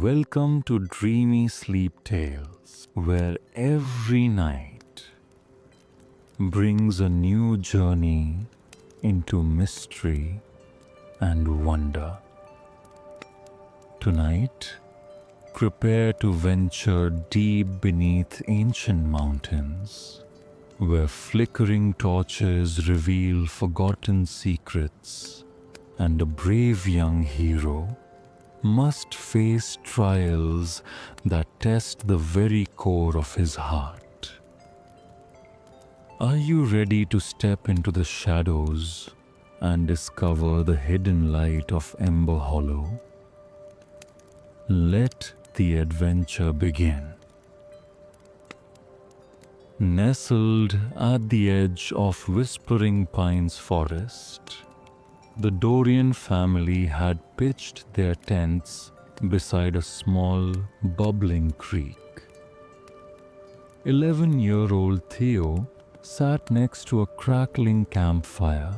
Welcome to Dreamy Sleep Tales, where every night brings a new journey into mystery and wonder. Tonight, prepare to venture deep beneath ancient mountains, where flickering torches reveal forgotten secrets, and a brave young hero must face trials that test the very core of his heart. Are you ready to step into the shadows and discover the hidden light of Ember Hollow? Let the adventure begin. Nestled at the edge of Whispering Pines Forest, the Dorian family had pitched their tents beside a small, bubbling creek. 11-year-old Theo sat next to a crackling campfire,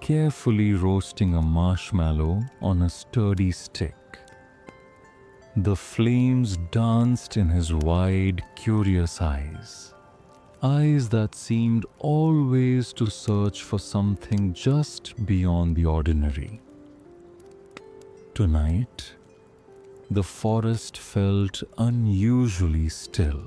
carefully roasting a marshmallow on a sturdy stick. The flames danced in his wide, curious eyes that seemed always to search for something just beyond the ordinary. Tonight, the forest felt unusually still.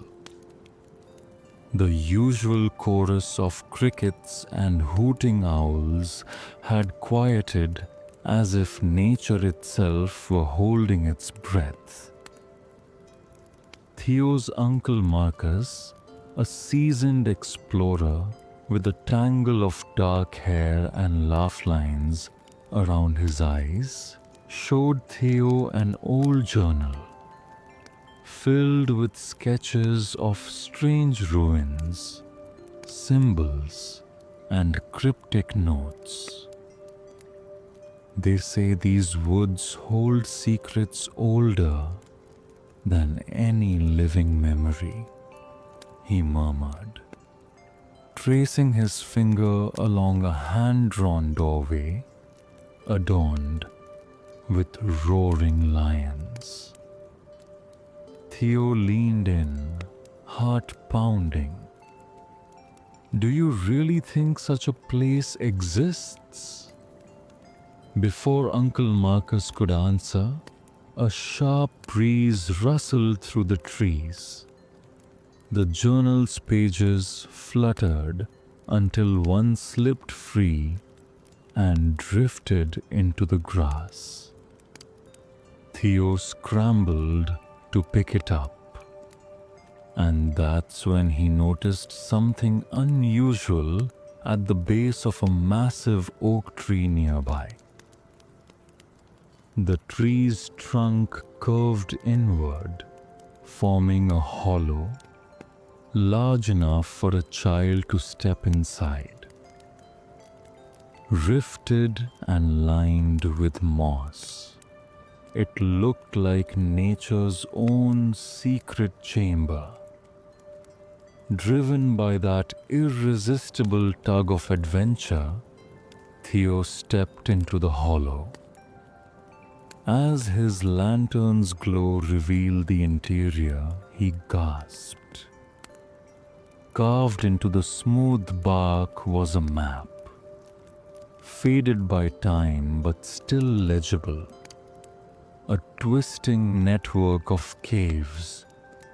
The usual chorus of crickets and hooting owls had quieted as if nature itself were holding its breath. Theo's uncle Marcus, a seasoned explorer with a tangle of dark hair and laugh lines around his eyes, showed Theo an old journal filled with sketches of strange ruins, symbols, and cryptic notes. They say these woods hold secrets older than any living memory, he murmured, tracing his finger along a hand-drawn doorway adorned with roaring lions. Theo leaned in, heart pounding. Do you really think such a place exists? Before Uncle Marcus could answer, a sharp breeze rustled through the trees. The journal's pages fluttered until one slipped free and drifted into the grass. Theo scrambled to pick it up, and that's when he noticed something unusual at the base of a massive oak tree nearby. The tree's trunk curved inward, forming a hollow large enough for a child to step inside. Rifted and lined with moss, it looked like nature's own secret chamber. Driven by that irresistible tug of adventure, Theo stepped into the hollow. As his lantern's glow revealed the interior, he gasped. Carved into the smooth bark was a map, faded by time but still legible. A twisting network of caves,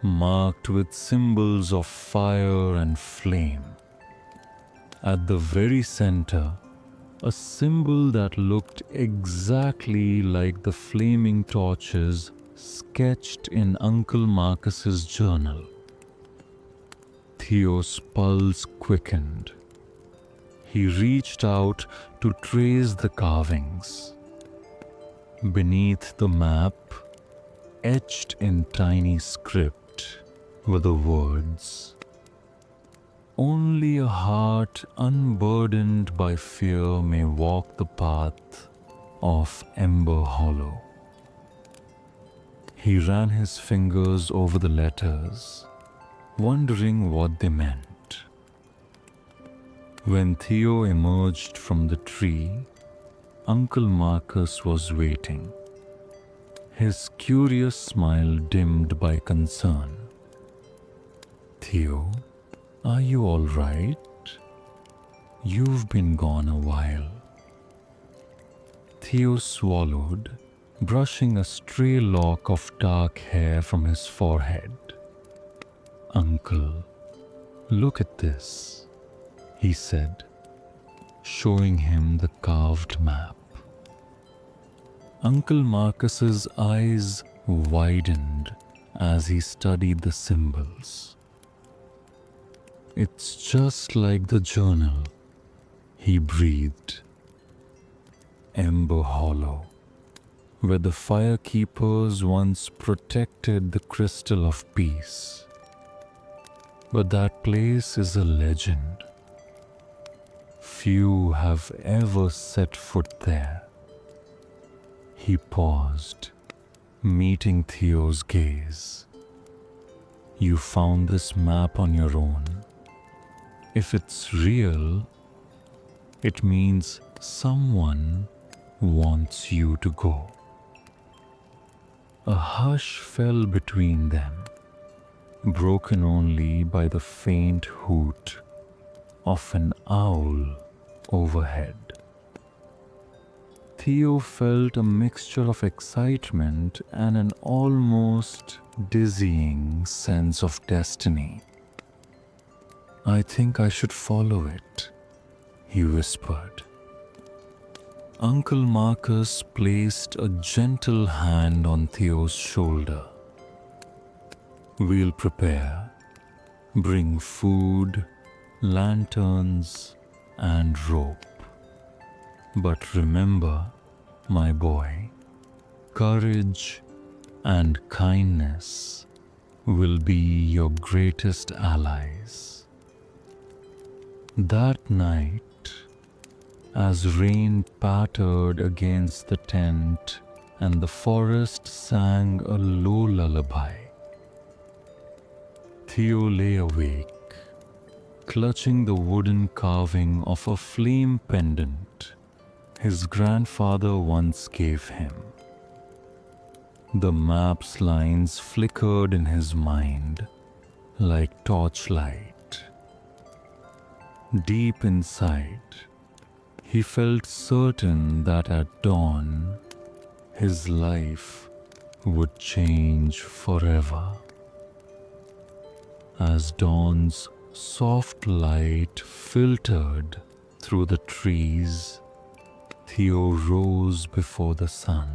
marked with symbols of fire and flame. At the very center, a symbol that looked exactly like the flaming torches sketched in Uncle Marcus's journal. Theo's pulse quickened. He reached out to trace the carvings. Beneath the map, etched in tiny script, were the words, "Only a heart unburdened by fear may walk the path of Ember Hollow." He ran his fingers over the letters, wondering what they meant. When Theo emerged from the tree, Uncle Marcus was waiting. his curious smile dimmed by concern. "Theo, are you all right? You've been gone a while." Theo swallowed, brushing a stray lock of dark hair from his forehead. "Uncle, look at this," he said, showing him the carved map. Uncle Marcus's eyes widened as he studied the symbols. "It's just like the journal," he breathed. Ember Hollow, where the firekeepers once protected the crystal of peace. But that place is a legend. Few have ever set foot there. He paused, meeting Theo's gaze. "You found this map on your own. If it's real, it means someone wants you to go." A hush fell between them, broken only by the faint hoot of an owl overhead. Theo felt a mixture of excitement and an almost dizzying sense of destiny. "I think I should follow it," he whispered. Uncle Marcus placed a gentle hand on Theo's shoulder. "We'll prepare. Bring food, lanterns, and rope. But remember, my boy, courage and kindness will be your greatest allies." That night, as rain pattered against the tent and the forest sang a low lullaby, Theo lay awake, clutching the wooden carving of a flame pendant his grandfather once gave him. The map's lines flickered in his mind like torchlight. Deep inside, he felt certain that at dawn, his life would change forever. As dawn's soft light filtered through the trees, Theo rose before the sun.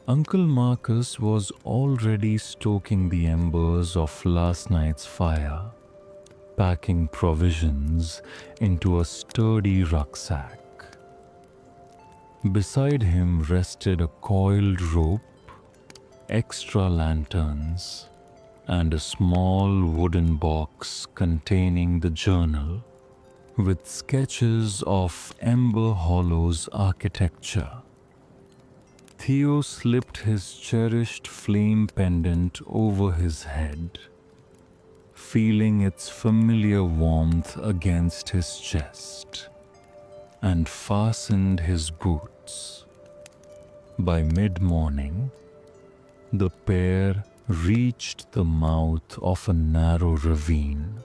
Uncle Marcus was already stoking the embers of last night's fire, packing provisions into a sturdy rucksack. Beside him rested a coiled rope, extra lanterns, and a small wooden box containing the journal with sketches of Ember Hollow's architecture. Theo slipped his cherished flame pendant over his head, feeling its familiar warmth against his chest, and fastened his boots. By mid-morning, the pair reached the mouth of a narrow ravine,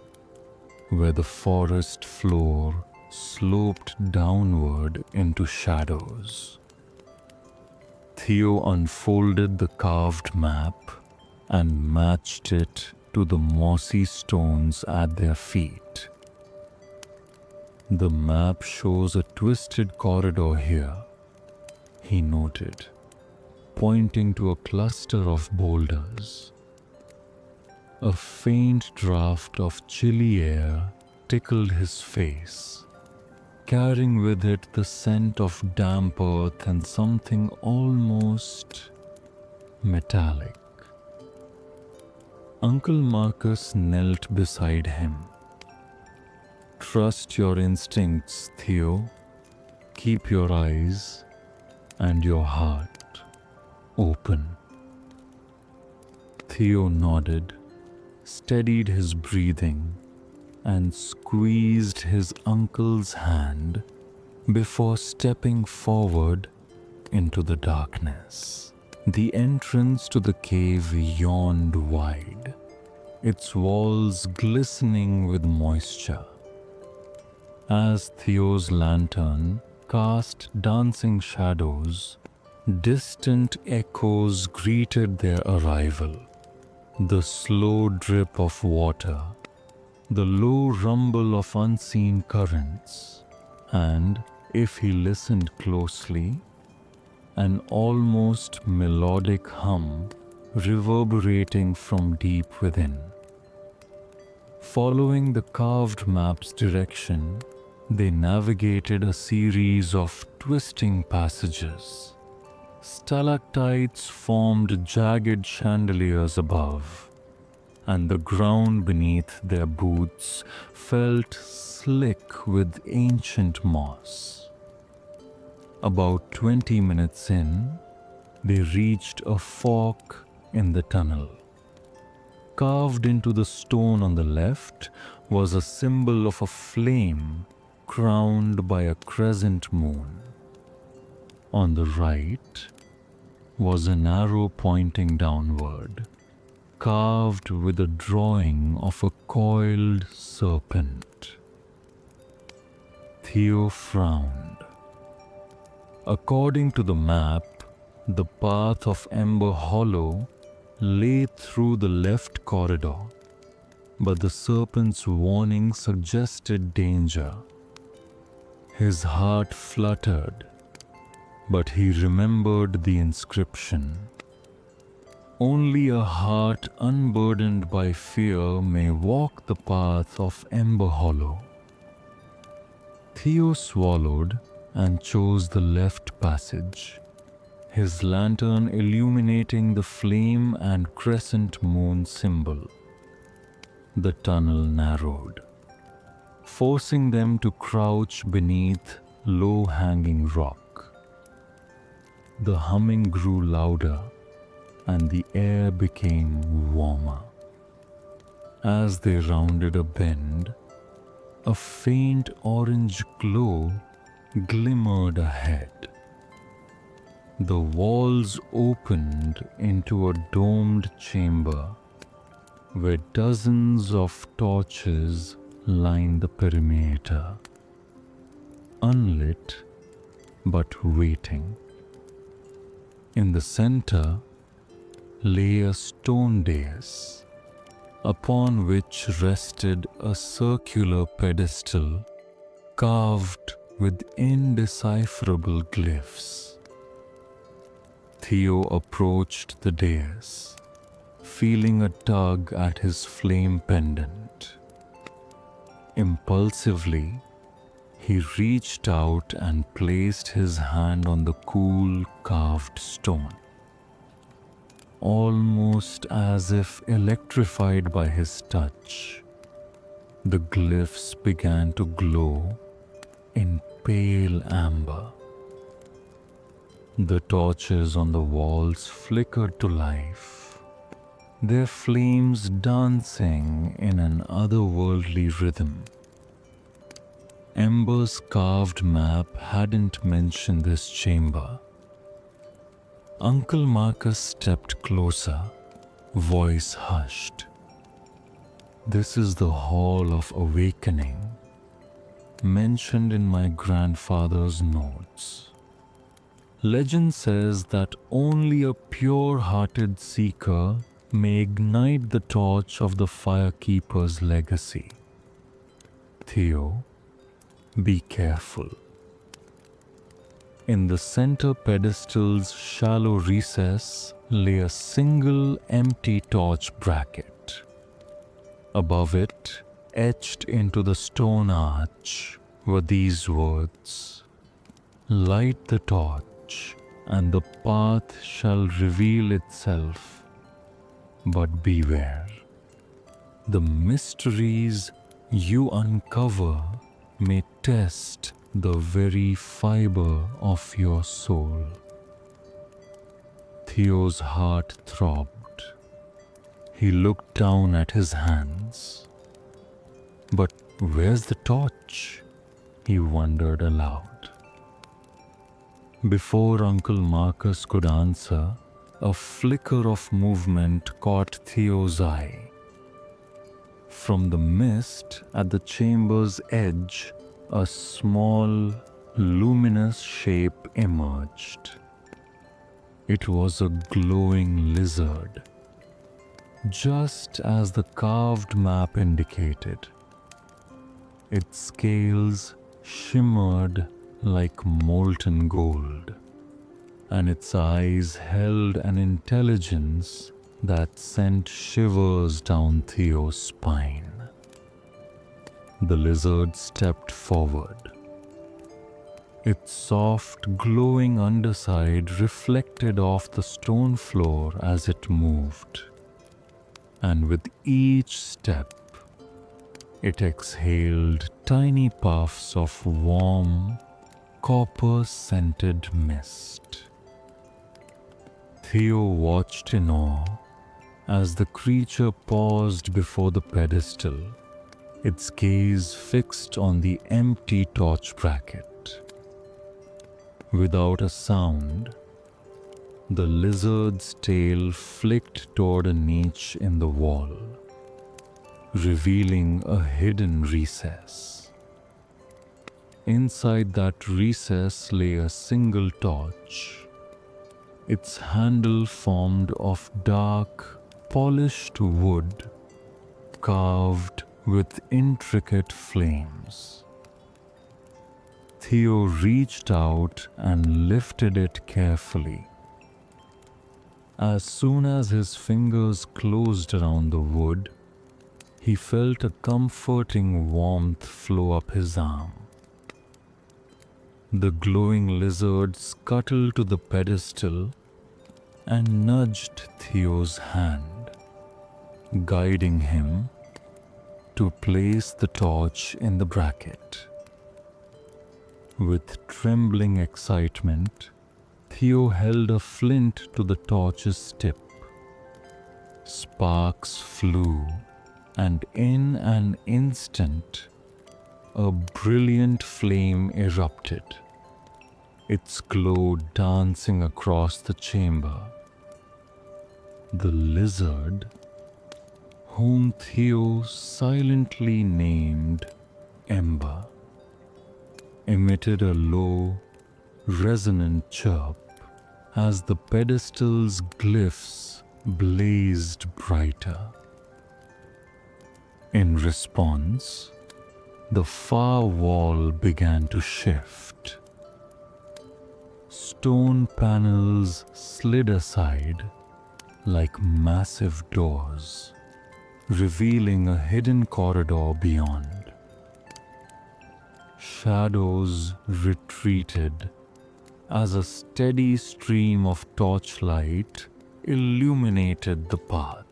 where the forest floor sloped downward into shadows. Theo unfolded the carved map and matched it to the mossy stones at their feet. "The map shows a twisted corridor here," he noted, pointing to a cluster of boulders. A faint draft of chilly air tickled his face, carrying with it the scent of damp earth and something almost metallic. Uncle Marcus knelt beside him. "Trust your instincts, Theo. Keep your eyes and your heart open." Theo nodded, steadied his breathing, and squeezed his uncle's hand before stepping forward into the darkness. The entrance to the cave yawned wide, its walls glistening with moisture. As Theo's lantern cast dancing shadows, distant echoes greeted their arrival. The slow drip of water, the low rumble of unseen currents, and, if he listened closely, an almost melodic hum reverberating from deep within. Following the carved map's direction, they navigated a series of twisting passages. Stalactites formed jagged chandeliers above, and the ground beneath their boots felt slick with ancient moss. About 20 minutes in, they reached a fork in the tunnel. Carved into the stone on the left was a symbol of a flame crowned by a crescent moon. On the right was an arrow pointing downward, carved with a drawing of a coiled serpent. Theo frowned. According to the map, the path of Ember Hollow lay through the left corridor, but the serpent's warning suggested danger. His heart fluttered, but he remembered the inscription. Only a heart unburdened by fear may walk the path of Ember Hollow. Theo swallowed and chose the left passage, his lantern illuminating the flame and crescent moon symbol. The tunnel narrowed, forcing them to crouch beneath low-hanging rock. The humming grew louder, and the air became warmer. As they rounded a bend, a faint orange glow glimmered ahead. The walls opened into a domed chamber where dozens of torches lined the perimeter, unlit but waiting. In the center lay a stone dais, upon which rested a circular pedestal carved with indecipherable glyphs. Theo approached the dais, feeling a tug at his flame pendant. Impulsively, he reached out and placed his hand on the cool carved stone. Almost as if electrified by his touch, the glyphs began to glow in pale amber. The torches on the walls flickered to life, their flames dancing in an otherworldly rhythm. Ember's carved map hadn't mentioned this chamber. Uncle Marcus stepped closer, voice hushed. "This is the Hall of Awakening, mentioned in my grandfather's notes. Legend says that only a pure-hearted seeker may ignite the torch of the Firekeeper's legacy. Theo, be careful." In the center pedestal's shallow recess lay a single empty torch bracket. Above it, etched into the stone arch, were these words: "Light the torch, and the path shall reveal itself. But beware, the mysteries you uncover may test the very fiber of your soul." Theo's heart throbbed. He looked down at his hands. "But where's the torch?" he wondered aloud. Before Uncle Marcus could answer, a flicker of movement caught Theo's eye. From the mist at the chamber's edge, a small, luminous shape emerged. It was a glowing lizard, just as the carved map indicated. Its scales shimmered like molten gold, and its eyes held an intelligence that sent shivers down Theo's spine. The lizard stepped forward. Its soft, glowing underside reflected off the stone floor as it moved, and with each step, it exhaled tiny puffs of warm, copper-scented mist. Theo watched in awe as the creature paused before the pedestal, its gaze fixed on the empty torch bracket. Without a sound, the lizard's tail flicked toward a niche in the wall, revealing a hidden recess. Inside that recess lay a single torch, its handle formed of dark, polished wood carved with intricate flames. Theo reached out and lifted it carefully. As soon as his fingers closed around the wood, he felt a comforting warmth flow up his arm. The glowing lizard scuttled to the pedestal and nudged Theo's hand, guiding him to place the torch in the bracket. With trembling excitement, Theo held a flint to the torch's tip. Sparks flew, and in an instant, a brilliant flame erupted, its glow dancing across the chamber. The lizard, whom Theo silently named Ember, emitted a low, resonant chirp as the pedestal's glyphs blazed brighter. In response, the far wall began to shift. Stone panels slid aside like massive doors, revealing a hidden corridor beyond. Shadows retreated as a steady stream of torchlight illuminated the path.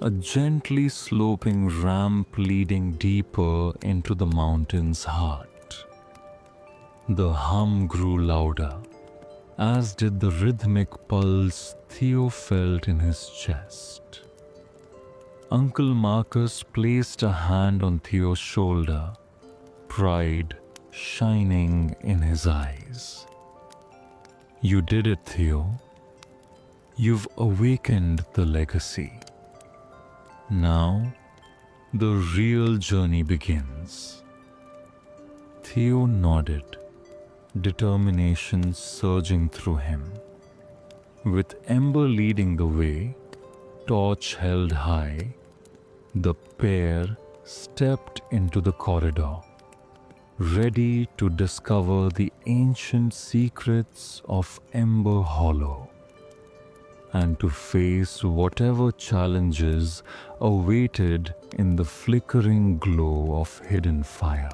A gently sloping ramp leading deeper into the mountain's heart. The hum grew louder, as did the rhythmic pulse Theo felt in his chest. Uncle Marcus placed a hand on Theo's shoulder, pride shining in his eyes. "You did it, Theo. You've awakened the legacy. Now, the real journey begins." Theo nodded, determination surging through him. With Ember leading the way, torch held high, the pair stepped into the corridor, ready to discover the ancient secrets of Ember Hollow, and to face whatever challenges awaited in the flickering glow of hidden fire.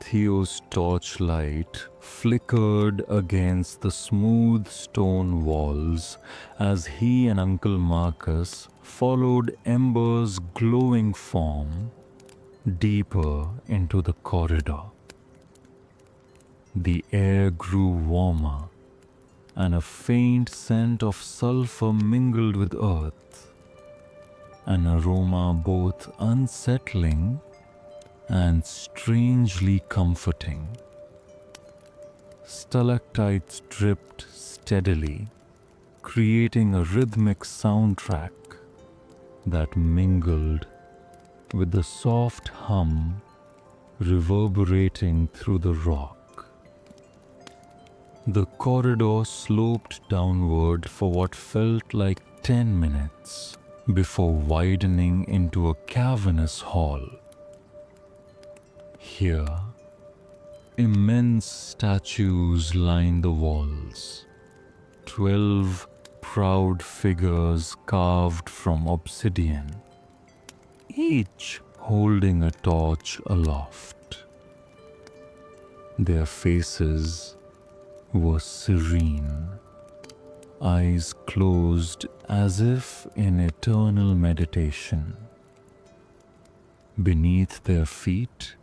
Theo's torchlight flickered against the smooth stone walls as he and Uncle Marcus followed Ember's glowing form deeper into the corridor. The air grew warmer, and a faint scent of sulfur mingled with earth, an aroma both unsettling and strangely comforting. stalactites dripped steadily, creating a rhythmic soundtrack that mingled with the soft hum reverberating through the rock. The corridor sloped downward for what felt like 10 minutes before widening into a cavernous hall. Here, immense statues lined the walls, 12 proud figures carved from obsidian, each holding a torch aloft. Their faces were serene, eyes closed as if in eternal meditation. Beneath their feet,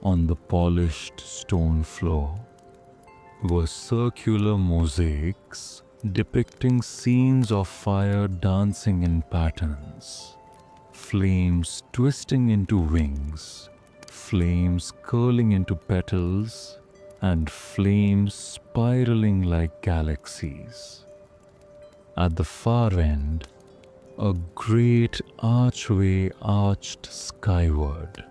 on the polished stone floor, were circular mosaics depicting scenes of fire dancing in patterns, flames twisting into wings, flames curling into petals, and flames spiraling like galaxies. At the far end, a great archway arched skyward,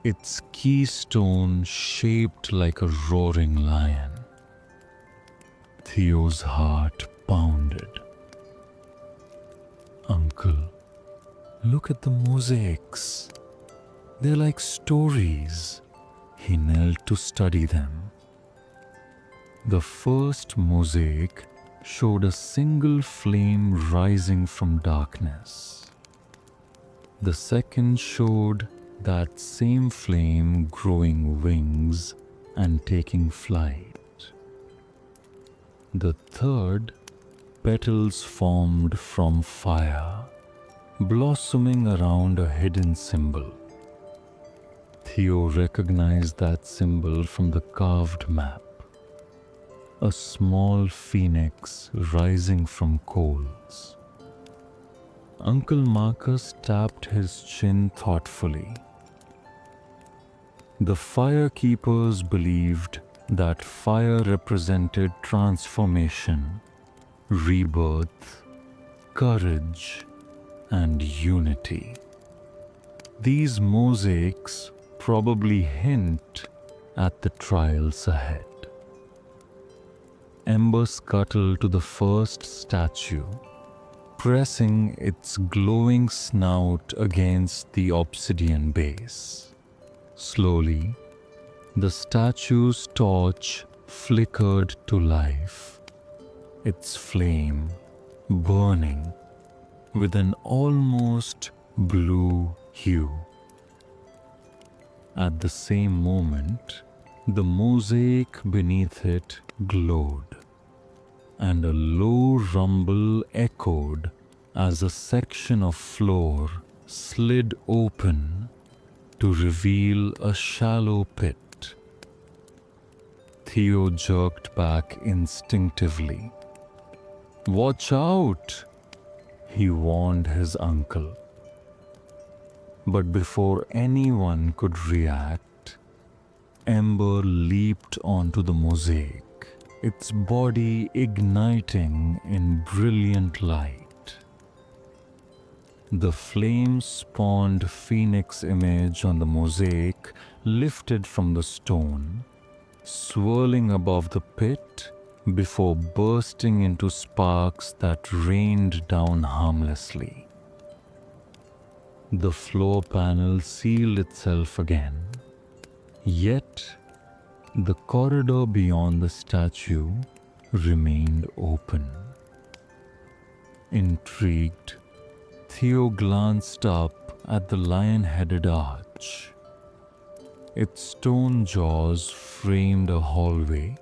its keystone shaped like a roaring lion. Theo's heart pounded. "Uncle, look at the mosaics. They're like stories." He knelt to study them. The first mosaic showed a single flame rising from darkness. The second showed that same flame growing wings and taking flight. The third, petals formed from fire, blossoming around a hidden symbol. Theo recognized that symbol from the carved map, a small phoenix rising from coals. Uncle Marcus tapped his chin thoughtfully. The firekeepers believed that fire represented transformation, rebirth, courage, and unity. These mosaics probably hint at the trials ahead. Ember scuttled to the first statue, pressing its glowing snout against the obsidian base. Slowly, the statue's torch flickered to life, its flame burning with an almost blue hue. At the same moment, the mosaic beneath it glowed, and a low rumble echoed as a section of floor slid open to reveal a shallow pit. Theo jerked back instinctively. "Watch out!" he warned his uncle. But before anyone could react, Ember leaped onto the mosaic, its body igniting in brilliant light. The flame-spawned phoenix image on the mosaic lifted from the stone, swirling above the pit before bursting into sparks that rained down harmlessly. The floor panel sealed itself again, yet the corridor beyond the statue remained open. Intrigued, Theo glanced up at the lion-headed arch. Its stone jaws framed a hallway,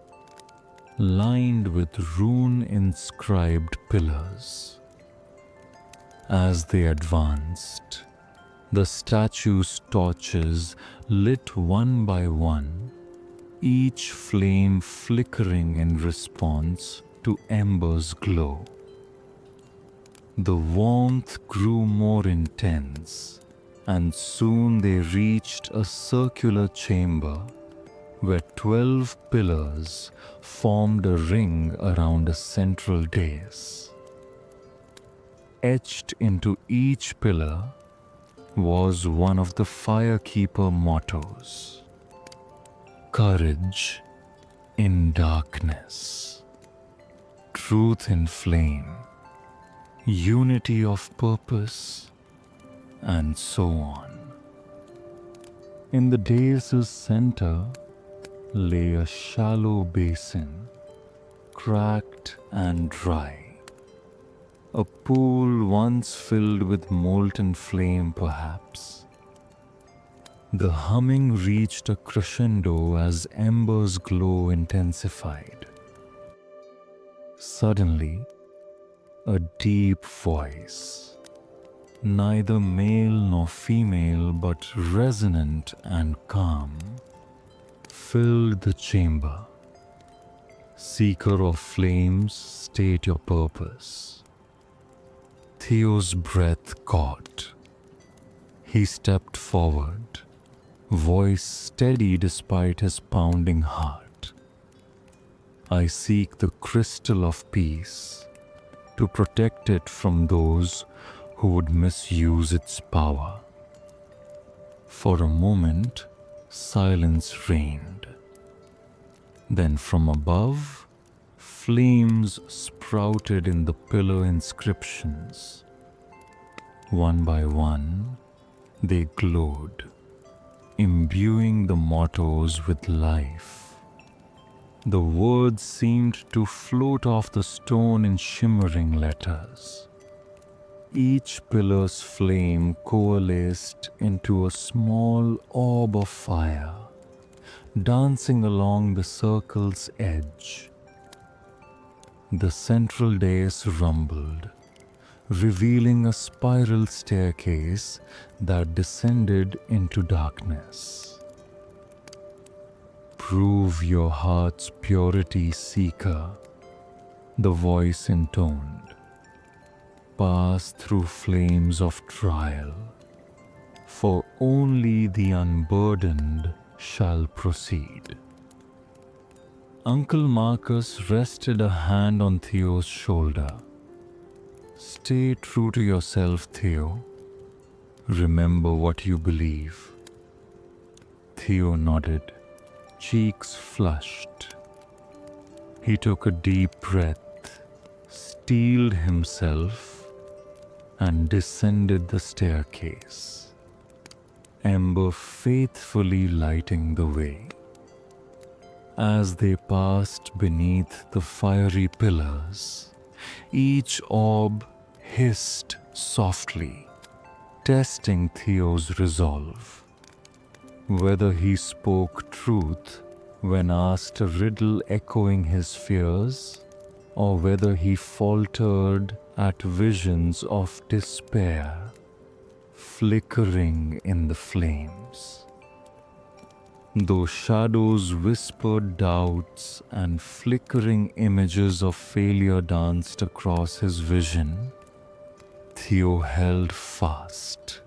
lined with rune-inscribed pillars. As they advanced, the statue's torches lit one by one, each flame flickering in response to Ember's glow. The warmth grew more intense, and soon they reached a circular chamber where 12 pillars formed a ring around a central dais. Etched into each pillar was one of the Firekeeper mottos: courage in darkness, truth in flame, unity of purpose, and so on. In the dais's center lay a shallow basin, cracked and dry. A pool once filled with molten flame, perhaps. The humming reached a crescendo as embers' glow intensified. Suddenly, a deep voice, neither male nor female but resonant and calm, filled the chamber. Seeker of flames, state your purpose. Theo's breath caught. He stepped forward, voice steady despite his pounding heart. I seek the crystal of peace, to protect it from those who would misuse its power. For a moment, silence reigned. Then from above, flames sprouted in the pillar inscriptions. One by one, they glowed, imbuing the mottos with life. The words seemed to float off the stone in shimmering letters. Each pillar's flame coalesced into a small orb of fire, dancing along the circle's edge. The central dais rumbled, revealing a spiral staircase that descended into darkness. Prove your heart's purity, seeker, the voice intoned. Pass through flames of trial, for only the unburdened shall proceed. Uncle Marcus rested a hand on Theo's shoulder. Stay true to yourself, Theo. Remember what you believe. Theo nodded, cheeks flushed. He took a deep breath, steeled himself, and descended the staircase, Ember faithfully lighting the way. As they passed beneath the fiery pillars, each orb hissed softly, testing Theo's resolve. Whether he spoke truth when asked a riddle echoing his fears, or whether he faltered at visions of despair flickering in the flames. Though shadows whispered doubts and flickering images of failure danced across his vision, Theo held fast,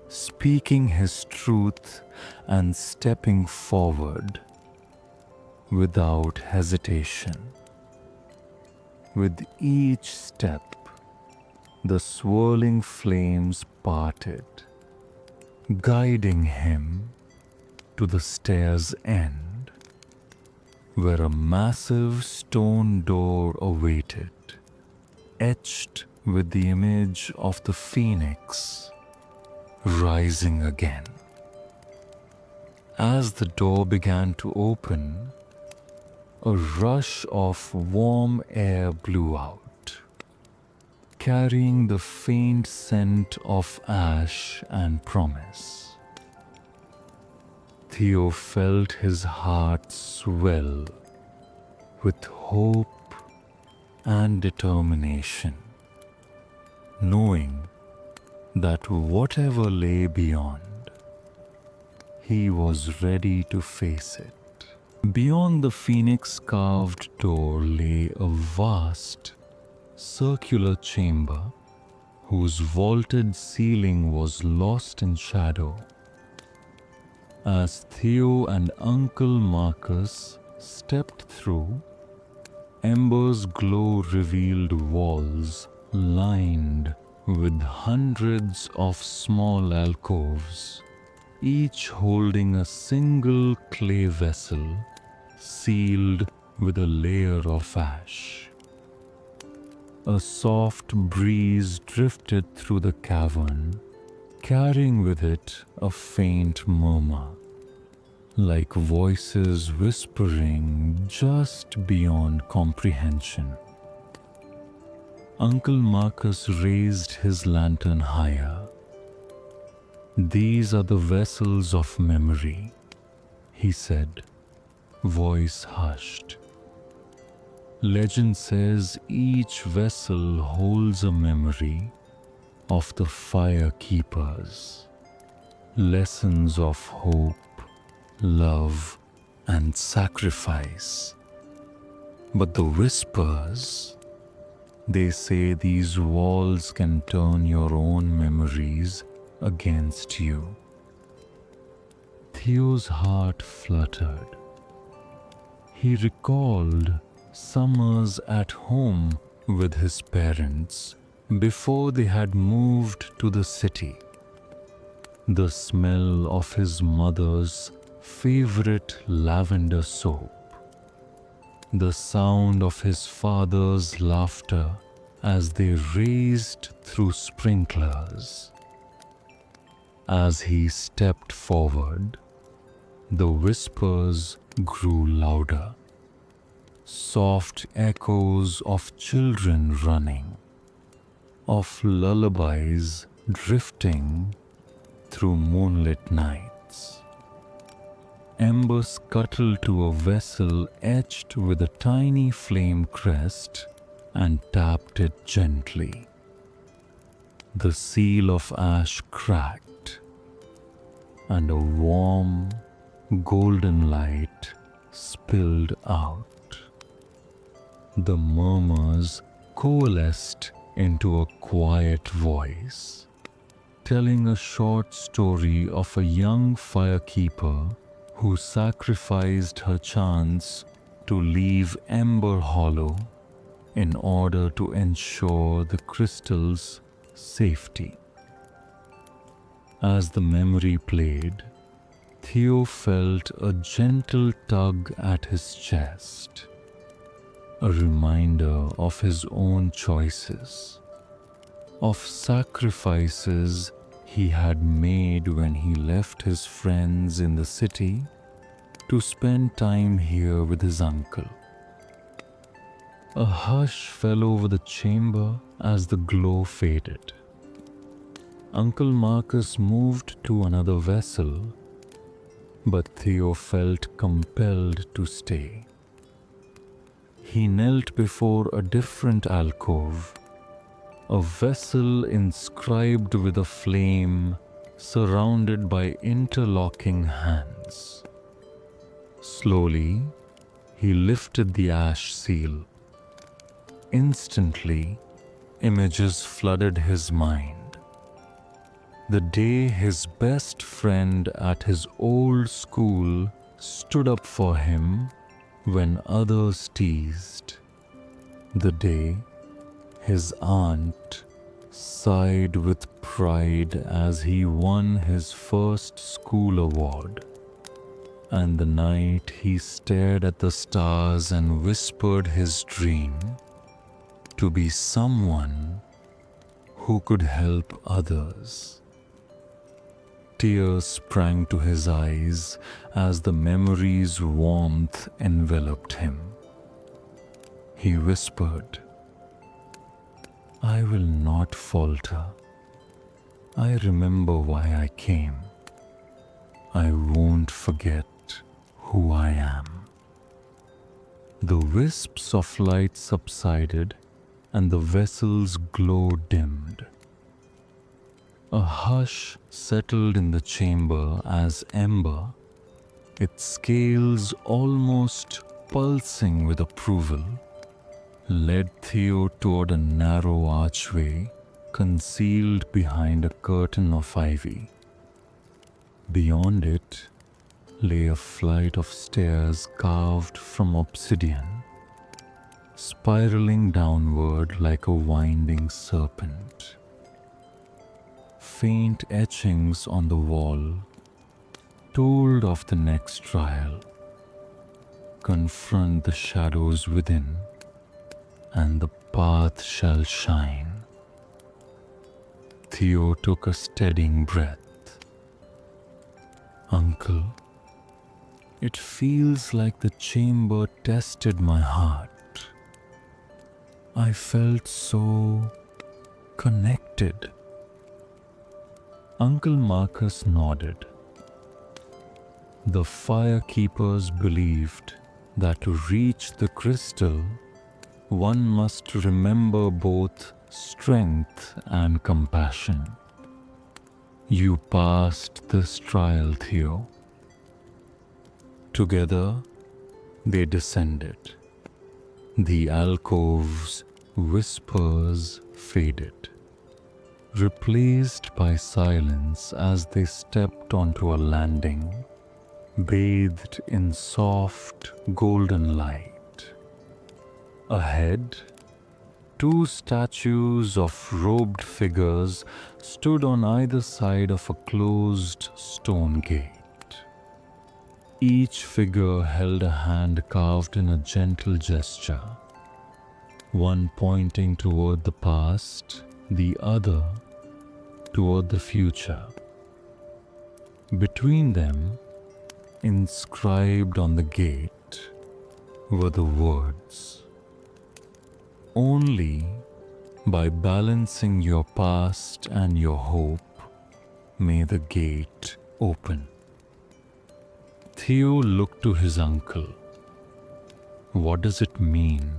speaking his truth and stepping forward without hesitation. With each step, the swirling flames parted, guiding him to the stair's end, where a massive stone door awaited, etched with the image of the phoenix rising again. As the door began to open, a rush of warm air blew out, carrying the faint scent of ash and promise. Theo felt his heart swell with hope and determination, knowing that whatever lay beyond, he was ready to face it. Beyond the phoenix-carved door lay a vast, circular chamber whose vaulted ceiling was lost in shadow. As Theo and Uncle Marcus stepped through, Ember's glow revealed walls lined with hundreds of small alcoves, each holding a single clay vessel sealed with a layer of ash. A soft breeze drifted through the cavern, carrying with it a faint murmur, like voices whispering just beyond comprehension. Uncle Marcus raised his lantern higher. "These are the vessels of memory," he said, voice hushed. "Legend says each vessel holds a memory of the fire keepers, lessons of hope, love, and sacrifice. But the whispers, they say these walls can turn your own memories against you." Theo's heart fluttered. He recalled summers at home with his parents before they had moved to the city. The smell of his mother's favorite lavender soap, the sound of his father's laughter as they raced through sprinklers. As he stepped forward, the whispers grew louder, soft echoes of children running, of lullabies drifting through moonlit nights. Ember scuttled to a vessel etched with a tiny flame crest and tapped it gently. The seal of ash cracked, and a warm, golden light spilled out. The murmurs coalesced into a quiet voice, telling a short story of a young firekeeper who sacrificed her chance to leave Ember Hollow in order to ensure the crystal's safety. As the memory played, Theo felt a gentle tug at his chest, a reminder of his own choices, of sacrifices he had made when he left his friends in the city to spend time here with his uncle. A hush fell over the chamber as the glow faded. Uncle Marcus moved to another vessel, but Theo felt compelled to stay. He knelt before a different alcove, a vessel inscribed with a flame surrounded by interlocking hands. Slowly, he lifted the ash seal. Instantly, images flooded his mind. The day his best friend at his old school stood up for him when others teased. The day his aunt sighed with pride as he won his first school award. And the night he stared at the stars and whispered his dream to be someone who could help others. Tears sprang to his eyes as the memory's warmth enveloped him. He whispered, "I will not falter. I remember why I came. I won't forget who I am." The wisps of light subsided and the vessel's glow dimmed. A hush settled in the chamber as Ember, its scales almost pulsing with approval, led Theo toward a narrow archway concealed behind a curtain of ivy. Beyond it, lay a flight of stairs carved from obsidian, spiraling downward like a winding serpent. Faint etchings on the wall told of the next trial. Confront the shadows within, and the path shall shine. Theo took a steadying breath. Uncle, it feels like the chamber tested my heart. I felt so connected. Uncle Marcus nodded. The firekeepers believed that to reach the crystal, one must remember both strength and compassion. You passed this trial, Theo. Together, they descended. The alcove's whispers faded, replaced by silence as they stepped onto a landing, bathed in soft golden light. Ahead, two statues of robed figures stood on either side of a closed stone gate. Each figure held a hand carved in a gentle gesture, one pointing toward the past, the other toward the future. Between them, inscribed on the gate, were the words, "Only by balancing your past and your hope may the gate open." Theo looked to his uncle. What does it mean?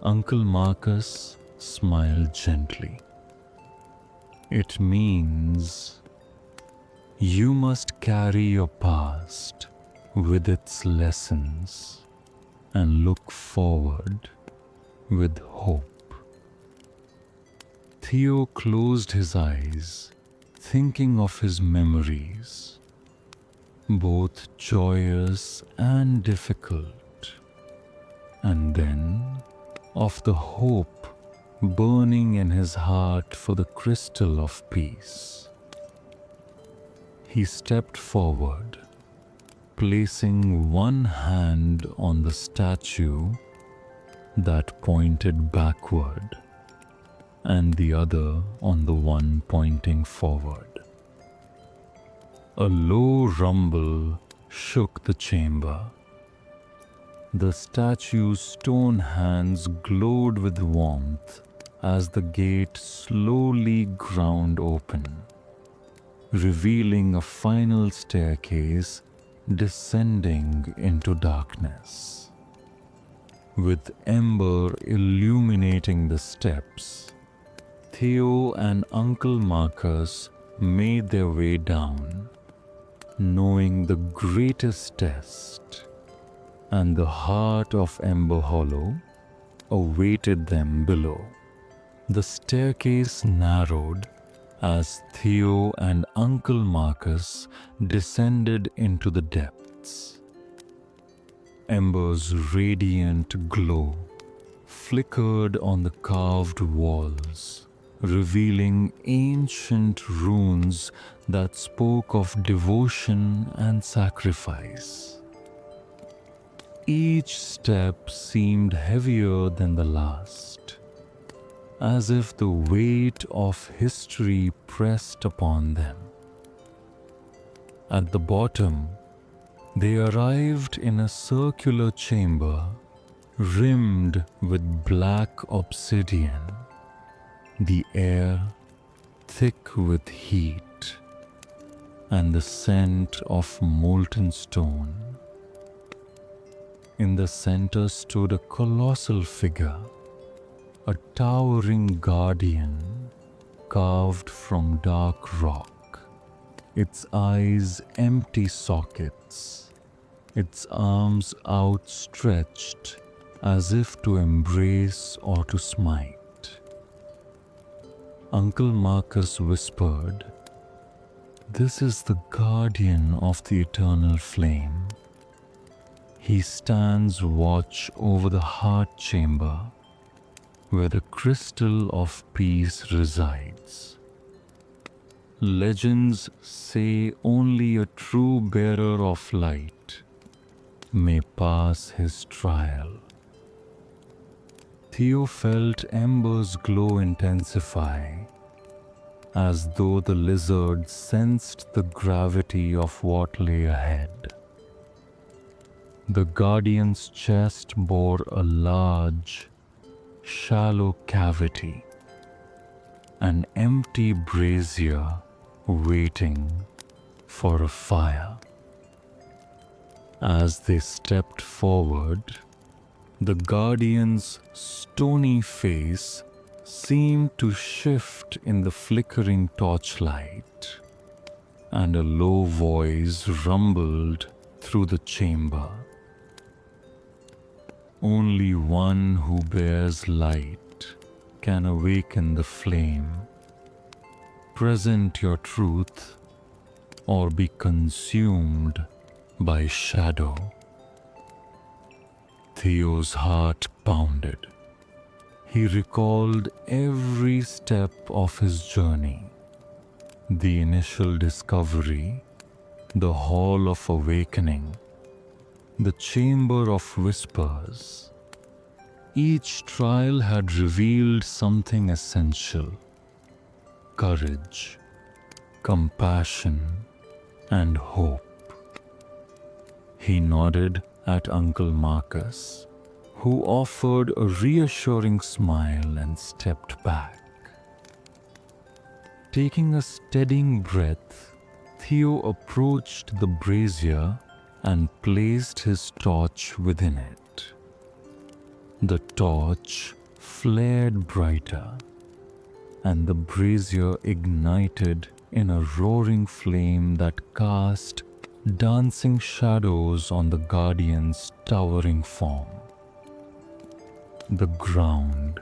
Uncle Marcus smiled gently. It means you must carry your past with its lessons and look forward with hope. Theo closed his eyes, thinking of his memories, both joyous and difficult, and then of the hope burning in his heart for the crystal of peace. He stepped forward, placing one hand on the statue that pointed backward and the other on the one pointing forward. A low rumble shook the chamber. The statue's stone hands glowed with warmth as the gate slowly ground open, revealing a final staircase descending into darkness. With ember illuminating the steps, Theo and Uncle Marcus made their way down, knowing the greatest test and the heart of Ember Hollow awaited them below. The staircase narrowed as Theo and Uncle Marcus descended into the depths. Ember's radiant glow flickered on the carved walls, revealing ancient runes that spoke of devotion and sacrifice. Each step seemed heavier than the last, as if the weight of history pressed upon them. At the bottom, they arrived in a circular chamber rimmed with black obsidian, the air thick with heat and the scent of molten stone. In the center stood a colossal figure, a towering guardian carved from dark rock, its eyes empty sockets, its arms outstretched as if to embrace or to smite. Uncle Marcus whispered, This is the guardian of the eternal flame. He stands watch over the heart chamber where the crystal of peace resides. Legends say only a true bearer of light may pass his trial. Theo felt Ember's glow intensify, as though the lizard sensed the gravity of what lay ahead. The guardian's chest bore a large, shallow cavity, an empty brazier waiting for a fire. As they stepped forward, the guardian's stony face seemed to shift in the flickering torchlight, and a low voice rumbled through the chamber. Only one who bears light can awaken the flame. Present your truth or be consumed by shadow. Theo's heart pounded. He recalled every step of his journey. The initial discovery, the hall of awakening, the chamber of whispers. Each trial had revealed something essential: courage, compassion, and hope. He nodded at Uncle Marcus, who offered a reassuring smile and stepped back. Taking a steadying breath, Theo approached the brazier and placed his torch within it. The torch flared brighter, and the brazier ignited in a roaring flame that cast dancing shadows on the guardian's towering form. The ground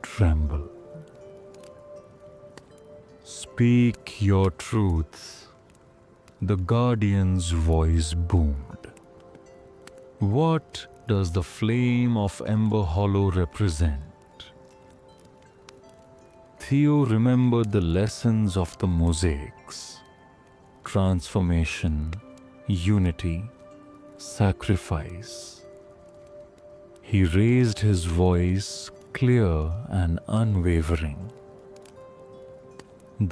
trembled. "Speak your truth," the guardian's voice boomed. "What does the flame of Ember Hollow represent?" Theo remembered the lessons of the mosaics: transformation, unity, sacrifice. He raised his voice, clear and unwavering.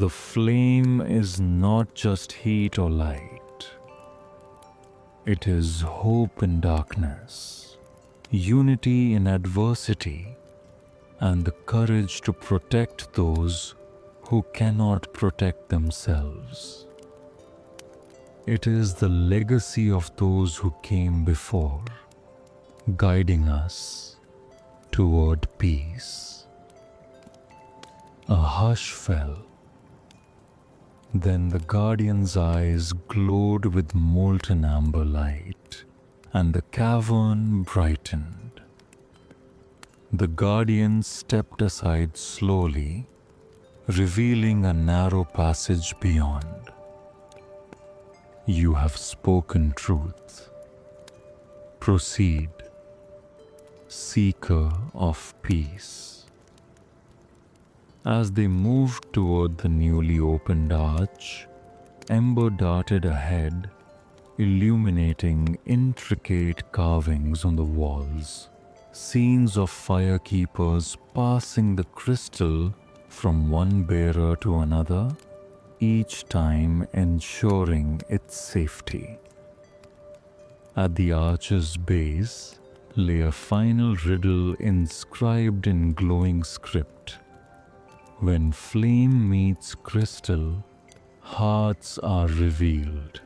"The flame is not just heat or light. It is hope in darkness, unity in adversity, and the courage to protect those who cannot protect themselves. It is the legacy of those who came before, guiding us toward peace." A hush fell. Then the guardian's eyes glowed with molten amber light, and the cavern brightened. The guardian stepped aside slowly, revealing a narrow passage beyond. "You have spoken truth. Proceed, seeker of peace." As they moved toward the newly opened arch, Ember darted ahead, illuminating intricate carvings on the walls, scenes of firekeepers passing the crystal from one bearer to another, each time ensuring its safety. At the arch's base lay a final riddle inscribed in glowing script: "When flame meets crystal, hearts are revealed.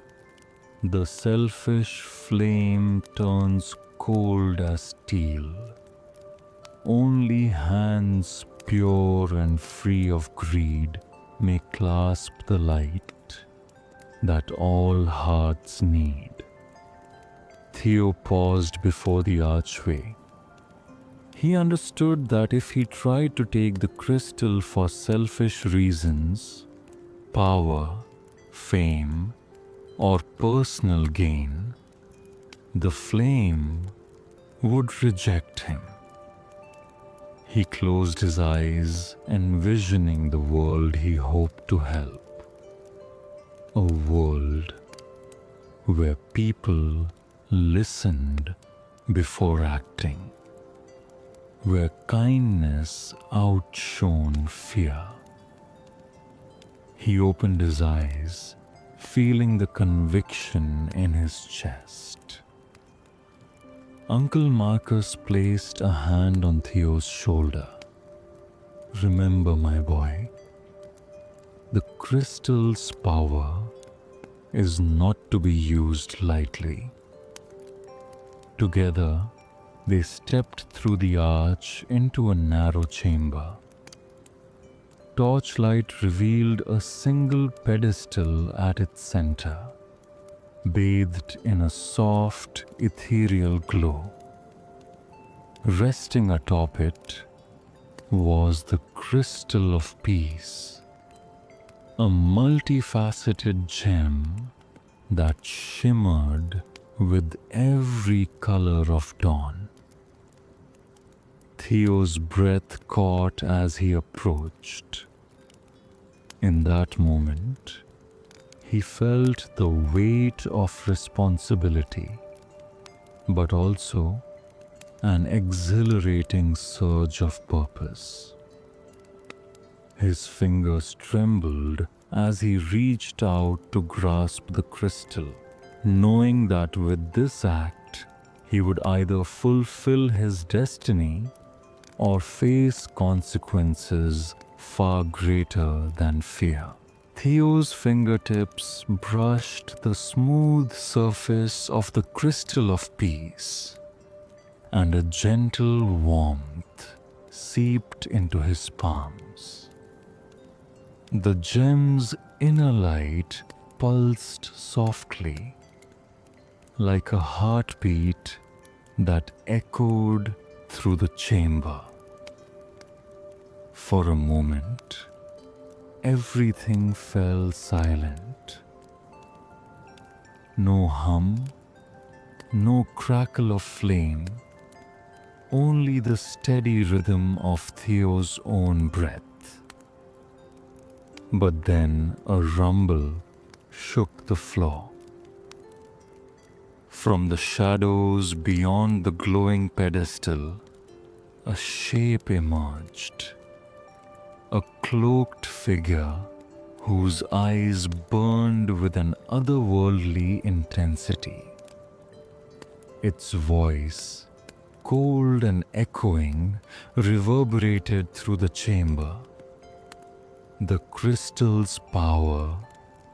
The selfish flame turns cold as steel. Only hands pure and free of greed may clasp the light that all hearts need." Theo paused before the archway. He understood that if he tried to take the crystal for selfish reasons, power, fame, or personal gain, the flame would reject him. He closed his eyes, envisioning the world he hoped to help. A world where people listened before acting, where kindness outshone fear. He opened his eyes, feeling the conviction in his chest. Uncle Marcus placed a hand on Theo's shoulder. Remember, my boy, the crystal's power is not to be used lightly. Together, they stepped through the arch into a narrow chamber. Torchlight revealed a single pedestal at its center, bathed in a soft, ethereal glow. Resting atop it was the crystal of peace, a multifaceted gem that shimmered with every color of dawn. Theo's breath caught as he approached. In that moment, he felt the weight of responsibility, but also an exhilarating surge of purpose. His fingers trembled as he reached out to grasp the crystal, knowing that with this act, he would either fulfill his destiny or face consequences far greater than fear. Theo's fingertips brushed the smooth surface of the crystal of peace, and a gentle warmth seeped into his palms. The gem's inner light pulsed softly, like a heartbeat that echoed through the chamber. For a moment, everything fell silent. No hum, no crackle of flame, only the steady rhythm of Theo's own breath. But then a rumble shook the floor. From the shadows beyond the glowing pedestal, a shape emerged. A cloaked figure whose eyes burned with an otherworldly intensity. Its voice, cold and echoing, reverberated through the chamber. The crystal's power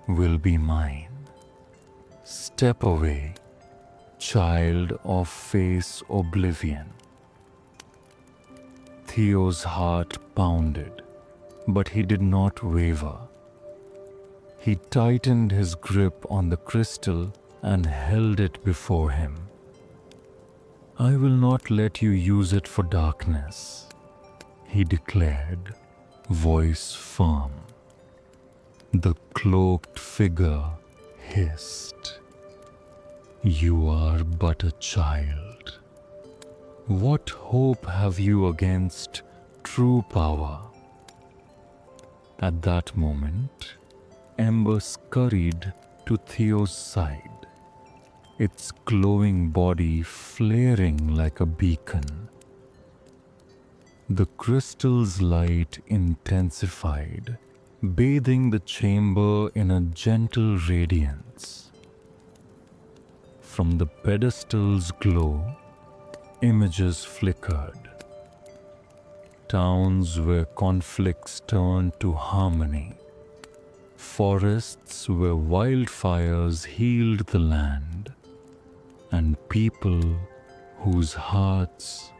will be mine. Step away, child of face oblivion. Theo's heart pounded, but he did not waver. He tightened his grip on the crystal and held it before him. I will not let you use it for darkness, he declared, voice firm. The cloaked figure hissed. You are but a child. What hope have you against true power? At that moment, Ember scurried to Theo's side, its glowing body flaring like a beacon. The crystal's light intensified, bathing the chamber in a gentle radiance. From the pedestal's glow, images flickered. Towns where conflicts turned to harmony. Forests where wildfires healed the land. And people whose hearts,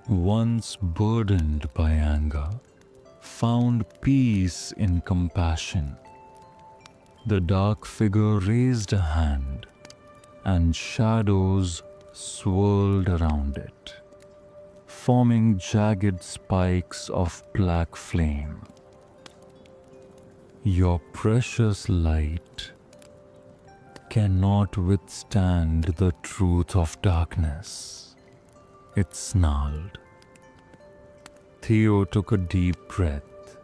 once burdened by anger, found peace in compassion. The dark figure raised a hand, and shadows swirled around it, forming jagged spikes of black flame. Your precious light cannot withstand the truth of darkness, it snarled. Theo took a deep breath,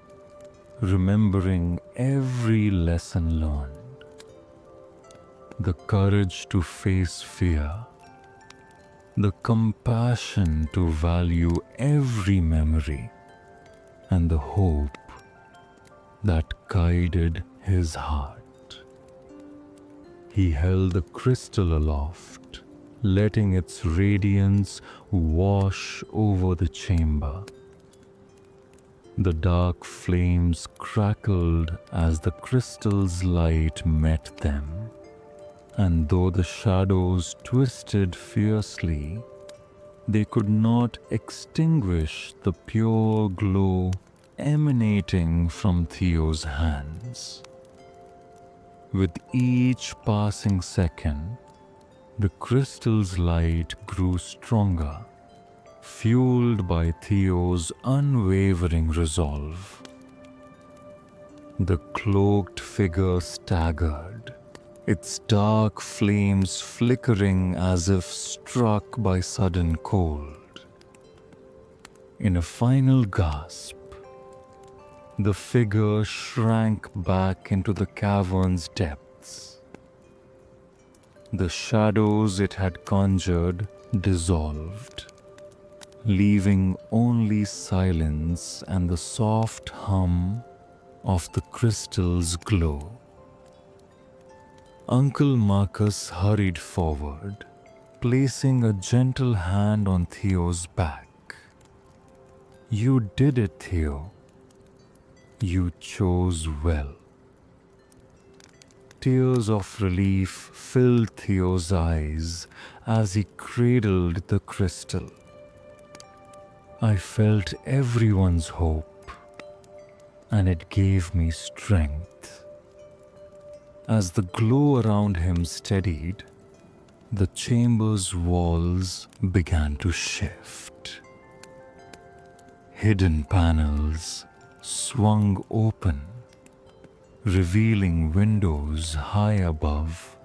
remembering every lesson learned. The courage to face fear, the compassion to value every memory, and the hope that guided his heart. He held the crystal aloft, letting its radiance wash over the chamber. The dark flames crackled as the crystal's light met them, and though the shadows twisted fiercely, they could not extinguish the pure glow emanating from Theo's hands. With each passing second, the crystal's light grew stronger, fueled by Theo's unwavering resolve. The cloaked figure staggered, its dark flames flickering as if struck by sudden cold. In a final gasp, the figure shrank back into the cavern's depths. The shadows it had conjured dissolved, leaving only silence and the soft hum of the crystal's glow. Uncle Marcus hurried forward, placing a gentle hand on Theo's back. "You did it, Theo. You chose well." Tears of relief filled Theo's eyes as he cradled the crystal. "I felt everyone's hope, and it gave me strength." As the glow around him steadied, the chamber's walls began to shift. Hidden panels swung open, revealing windows high above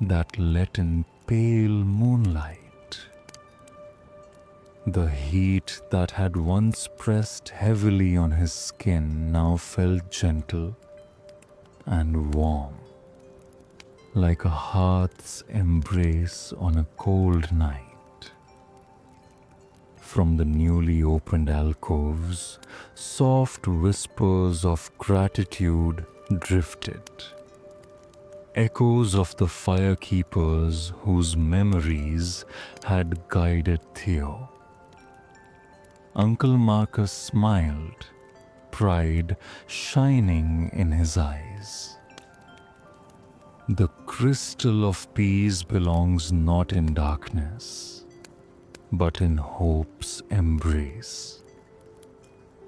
that let in pale moonlight. The heat that had once pressed heavily on his skin now felt gentle and warm, like a heart's embrace on a cold night. From the newly opened alcoves, soft whispers of gratitude drifted, echoes of the firekeepers whose memories had guided Theo. Uncle Marcus smiled, pride shining in his eyes. "The crystal of peace belongs not in darkness, but in hope's embrace.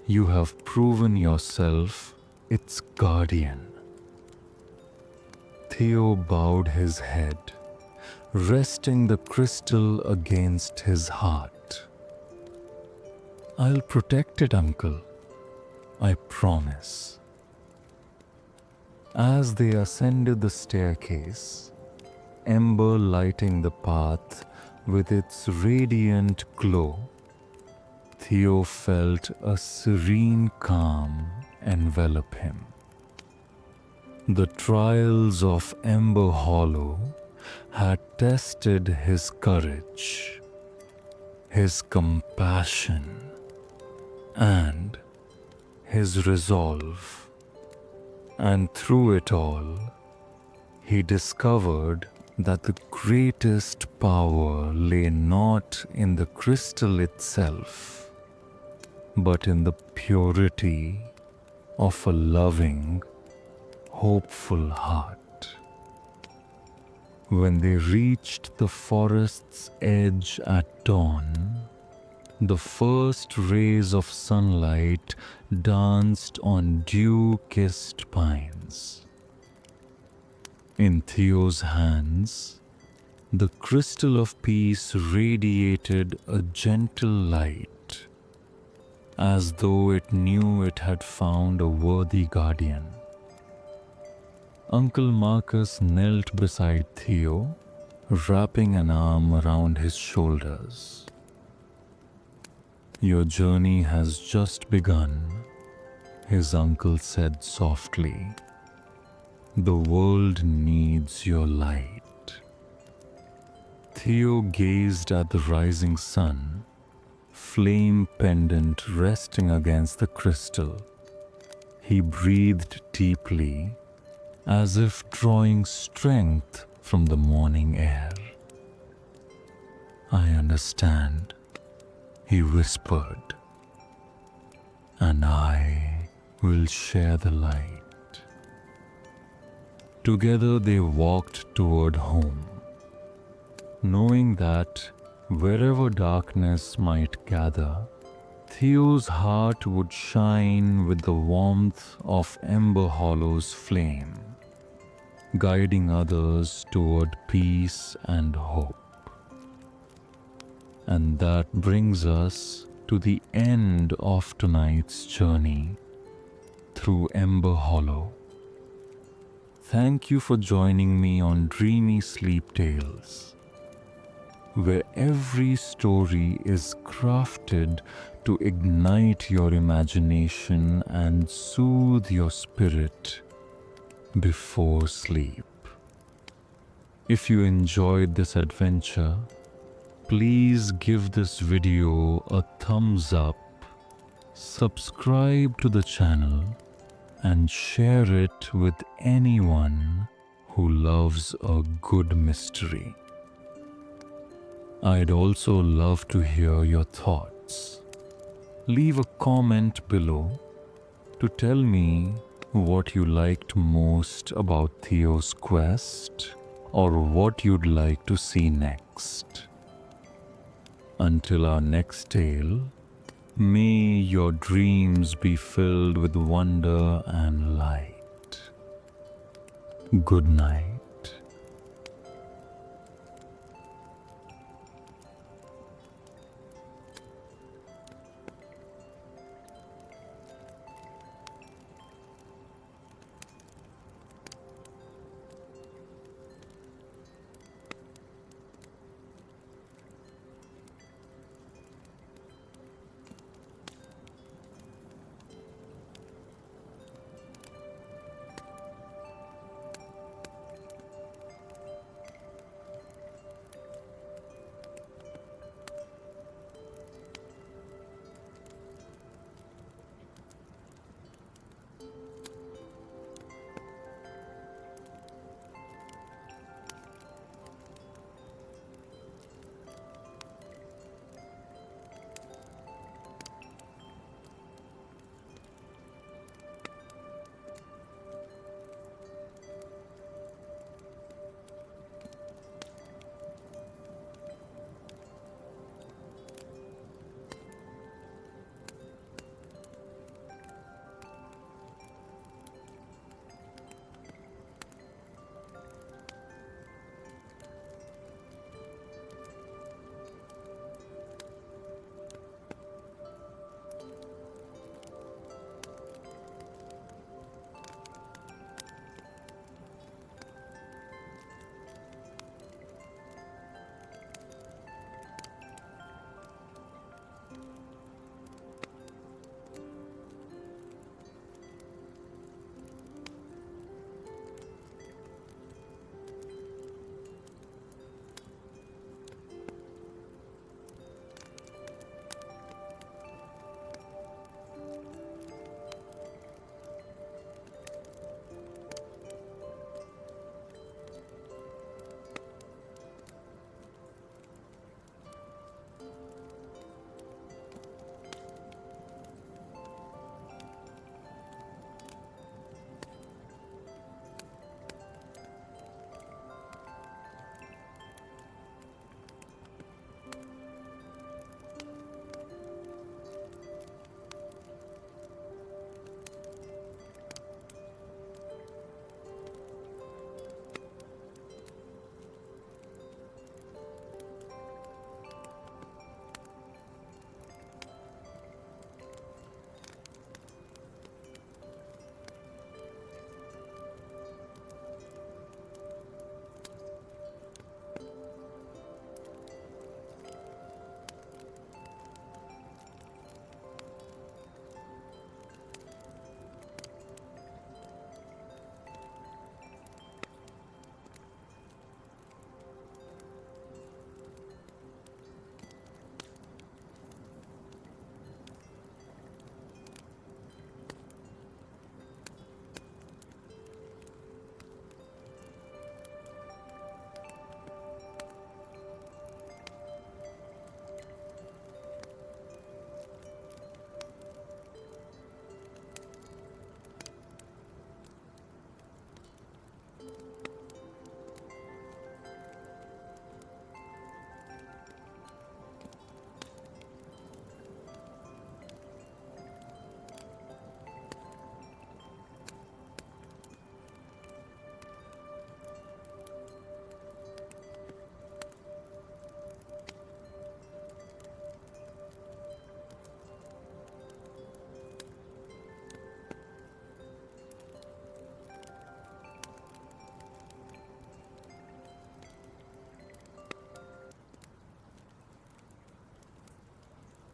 You have proven yourself its guardian." Theo bowed his head, resting the crystal against his heart. "I'll protect it, Uncle. I promise." As they ascended the staircase, Ember lighting the path with its radiant glow, Theo felt a serene calm envelop him. The trials of Ember Hollow had tested his courage, his compassion, and his resolve. And through it all, he discovered that the greatest power lay not in the crystal itself, but in the purity of a loving, hopeful heart. When they reached the forest's edge at dawn, the first rays of sunlight danced on dew-kissed pines. In Theo's hands, the crystal of peace radiated a gentle light, as though it knew it had found a worthy guardian. Uncle Marcus knelt beside Theo, wrapping an arm around his shoulders. "Your journey has just begun," his uncle said softly. "The world needs your light." Theo gazed at the rising sun, flame pendant resting against the crystal. He breathed deeply, as if drawing strength from the morning air. "I understand," he whispered, "and I will share the light." Together they walked toward home, knowing that wherever darkness might gather, Theo's heart would shine with the warmth of Ember Hollow's flame, guiding others toward peace and hope. And that brings us to the end of tonight's journey through Ember Hollow. Thank you for joining me on Dreamy Sleep Tales, where every story is crafted to ignite your imagination and soothe your spirit before sleep. If you enjoyed this adventure, please give this video a thumbs up, subscribe to the channel, and share it with anyone who loves a good mystery. I'd also love to hear your thoughts. Leave a comment below to tell me what you liked most about Theo's quest or what you'd like to see next. Until our next tale, may your dreams be filled with wonder and light. Good night.